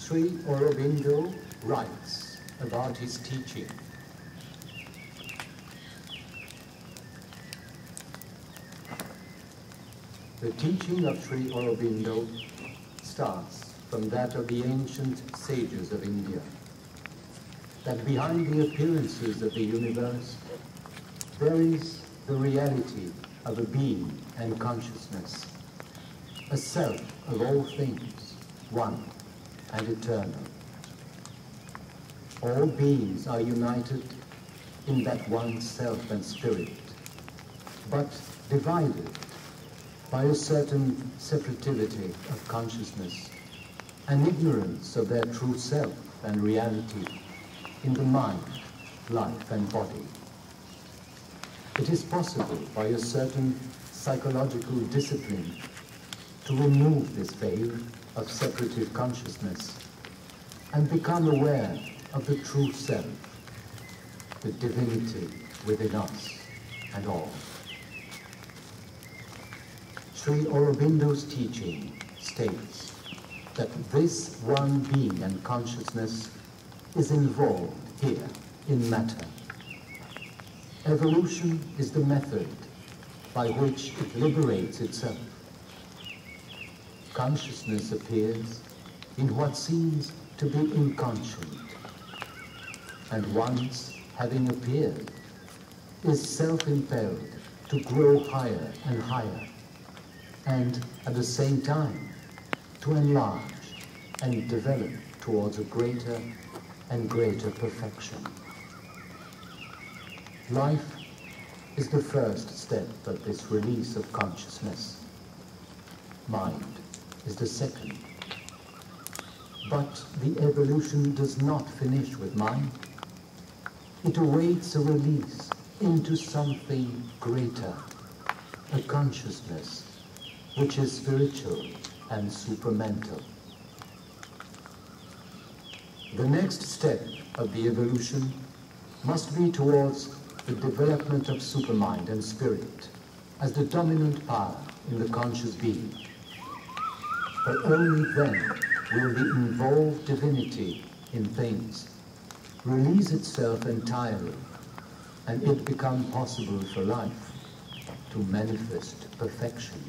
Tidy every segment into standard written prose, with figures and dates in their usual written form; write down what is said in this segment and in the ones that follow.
Sri Aurobindo writes about his teaching. The teaching of Sri Aurobindo starts from that of the ancient sages of India, that behind the appearances of the universe there is the reality of a being and consciousness, a self of all things, one and eternal. All beings are united in that one self and spirit, but divided by a certain separativity of consciousness and ignorance of their true self and reality in the mind, life and body. It is possible by a certain psychological discipline to remove this veil of separative consciousness and become aware of the true self, the divinity within us and all. Sri Aurobindo's teaching states that this one being and consciousness is involved here in matter. Evolution is the method by which it liberates itself. Consciousness appears in what seems to be inconscient, and once having appeared, is self-impelled to grow higher and higher, and at the same time to enlarge and develop towards a greater and greater perfection. Life is the first step of this release of consciousness. Mind is the second. But the evolution does not finish with mind. It awaits a release into something greater, a consciousness which is spiritual and supramental. The next step of the evolution must be towards the development of supermind and spirit as the dominant power in the conscious being. For only then will the involved divinity in things release itself entirely, and it become possible for life to manifest perfection.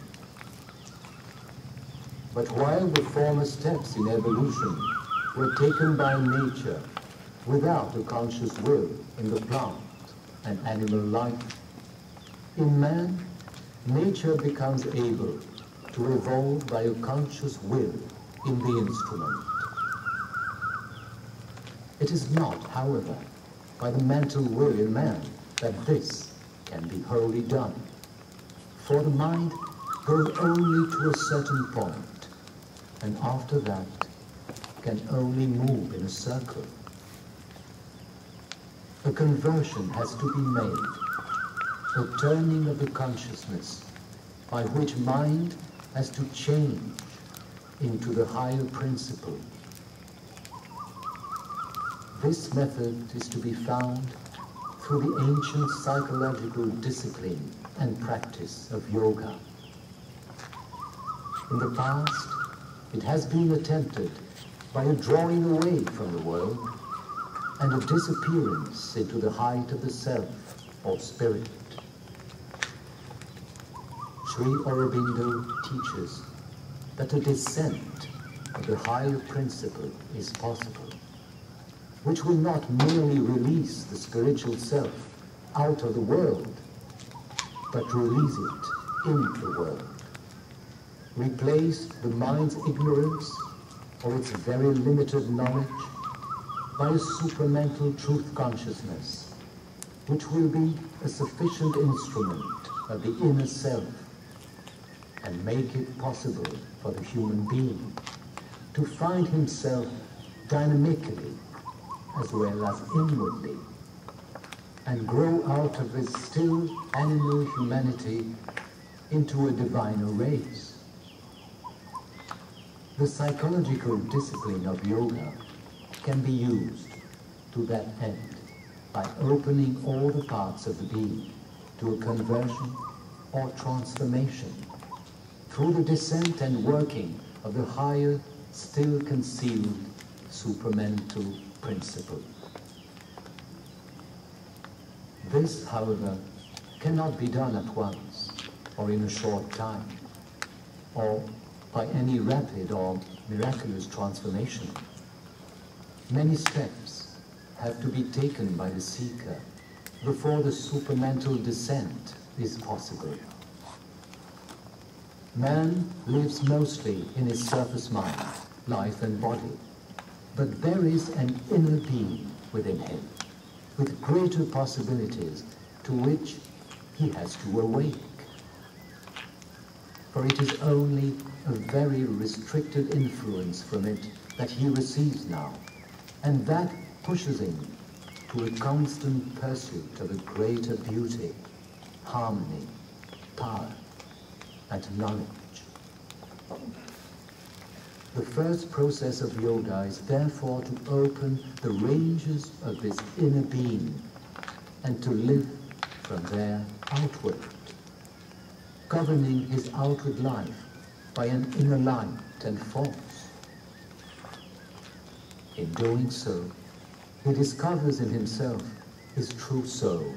But while the former steps in evolution were taken by nature without a conscious will in the plant and animal life, in man, nature becomes able to evolve by a conscious will in the instrument. It is not, however, by the mental will in man that this can be wholly done, for the mind goes only to a certain point, and after that can only move in a circle. A conversion has to be made, a turning of the consciousness by which mind has to change into the higher principle. This method is to be found through the ancient psychological discipline and practice of yoga. In the past, it has been attempted by a drawing away from the world and a disappearance into the height of the self or spirit. Sri Aurobindo teaches that a descent of the higher principle is possible, which will not merely release the spiritual self out of the world, but release it into the world. Replace the mind's ignorance or its very limited knowledge by a supramental truth consciousness, which will be a sufficient instrument of the inner self and make it possible for the human being to find himself dynamically as well as inwardly, and grow out of his still animal humanity into a diviner race. The psychological discipline of yoga can be used to that end by opening all the parts of the being to a conversion or transformation through the descent and working of the higher, still concealed supramental principle. This, however, cannot be done at once, or in a short time, or by any rapid or miraculous transformation. Many steps have to be taken by the seeker before the supramental descent is possible. Man lives mostly in his surface mind, life and body, but there is an inner being within him, with greater possibilities to which he has to awake. For it is only a very restricted influence from it that he receives now, and that pushes him to a constant pursuit of a greater beauty, harmony, power, and knowledge. The first process of yoga is therefore to open the ranges of this inner being and to live from there outward, governing his outward life by an inner light and force. In doing so, he discovers in himself his true soul,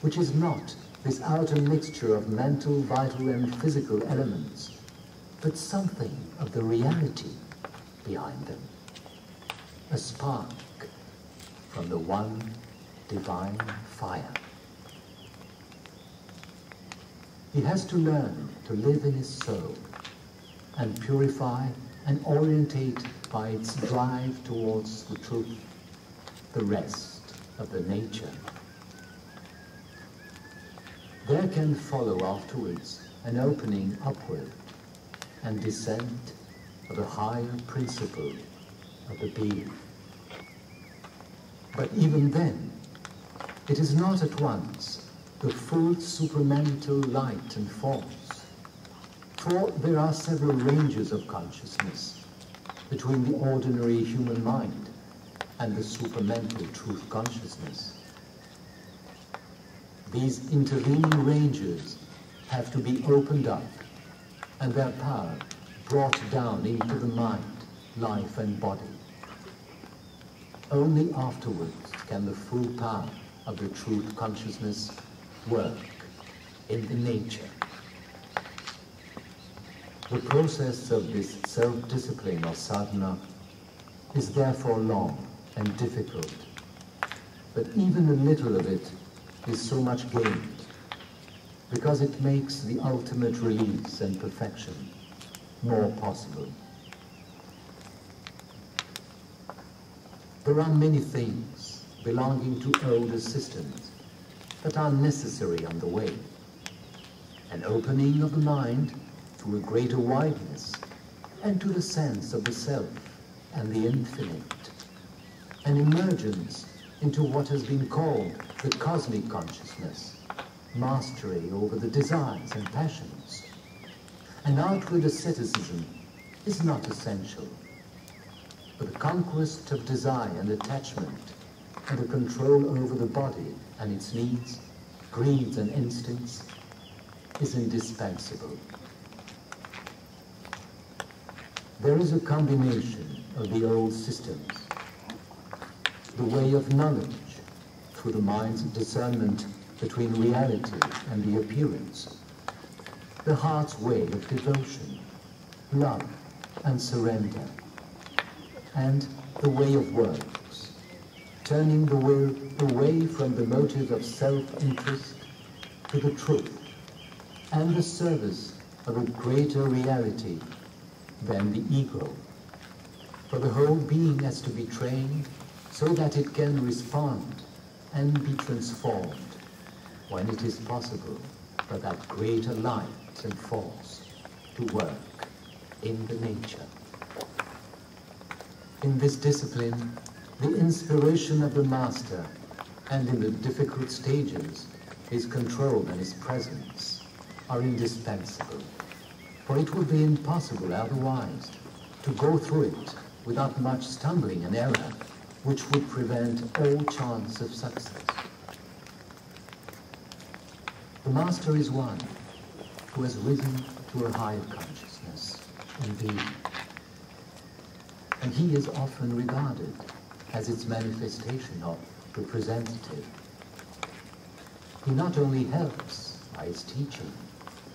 which is not this outer mixture of mental, vital, and physical elements, but something of the reality behind them, a spark from the one divine fire. He has to learn to live in his soul and purify and orientate by its drive towards the truth, the rest of the nature. There can follow afterwards an opening upward and descent of a higher principle of the being. But even then, it is not at once the full supramental light and force, for there are several ranges of consciousness between the ordinary human mind and the supramental truth consciousness. These intervening ranges have to be opened up and their power brought down into the mind, life and body. Only afterwards can the full power of the truth consciousness work in the nature. The process of this self-discipline or sadhana is therefore long and difficult, but even a little of it is so much gained, because it makes the ultimate release and perfection more possible. There are many things belonging to older systems that are necessary on the way. An opening of the mind to a greater wideness and to the sense of the self and the infinite. An emergence into what has been called the cosmic consciousness, mastery over the desires and passions. An outward asceticism is not essential, but the conquest of desire and attachment and the control over the body and its needs, greeds and instincts is indispensable. There is a combination of the old systems, the way of knowledge through the mind's discernment between reality and the appearance, the heart's way of devotion, love and surrender, and the way of works, turning the will away from the motive of self-interest to the truth and the service of a greater reality than the ego. For the whole being has to be trained so that it can respond and be transformed when it is possible for that greater light and force to work in the nature. In this discipline, the inspiration of the master, and in the difficult stages, his control and his presence are indispensable, for it would be impossible otherwise to go through it without much stumbling and error, which would prevent all chance of success. The master is one who has risen to a higher consciousness in being. And and he is often regarded as its manifestation or representative. He not only helps by his teaching,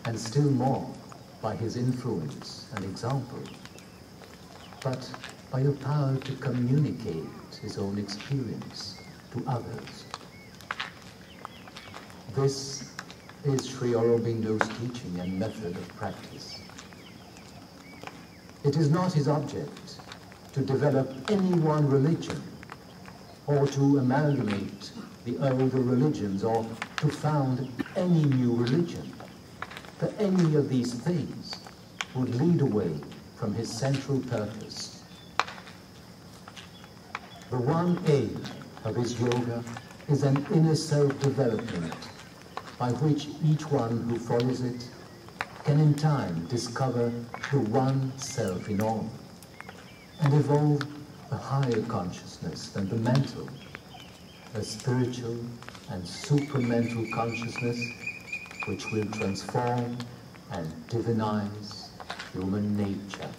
and still more by his influence and example, but by a power to communicate his own experience to others. This is Sri Aurobindo's teaching and method of practice. It is not his object to develop any one religion, or to amalgamate the older religions, or to found any new religion. For any of these things would lead away from his central purpose. The one aim of his yoga is an inner self-development by which each one who follows it can in time discover the one self in all and evolve a higher consciousness than the mental, a spiritual and supramental consciousness which will transform and divinize human nature.